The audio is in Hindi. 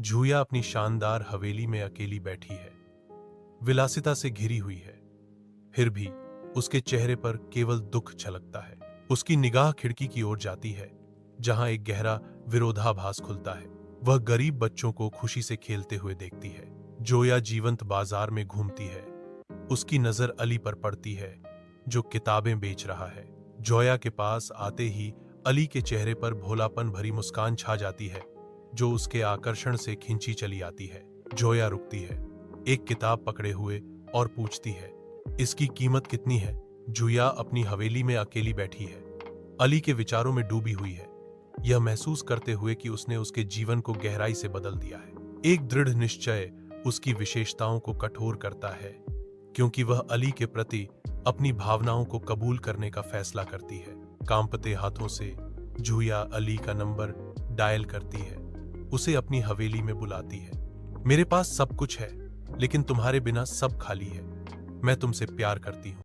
जूया अपनी शानदार हवेली में अकेली बैठी है, विलासिता से घिरी हुई है। फिर भी उसके चेहरे पर केवल दुख झलकता है। उसकी निगाह खिड़की की ओर जाती है, जहां एक गहरा विरोधाभास खुलता है। वह गरीब बच्चों को खुशी से खेलते हुए देखती है। जोया जीवंत बाजार में घूमती है। उसकी नजर अली पर पड़ती है, जो किताबें बेच रहा है। जोया के पास आते ही अली के चेहरे पर भोलापन भरी मुस्कान छा जाती है, जो उसके आकर्षण से खिंची चली आती है। जोया रुकती है, एक किताब पकड़े हुए, और पूछती है, इसकी कीमत कितनी है? जूया अपनी हवेली में अकेली बैठी है, अली के विचारों में डूबी हुई है, यह महसूस करते हुए कि उसने उसके जीवन को गहराई से बदल दिया है। एक दृढ़ निश्चय उसकी विशेषताओं को कठोर करता है, क्योंकि वह अली के प्रति अपनी भावनाओं को कबूल करने का फैसला करती है। कांपते हाथों से जूया अली का नंबर डायल करती है, उसे अपनी हवेली में बुलाती है। मेरे पास सब कुछ है, लेकिन तुम्हारे बिना सब खाली है। मैं तुमसे प्यार करती हूँ।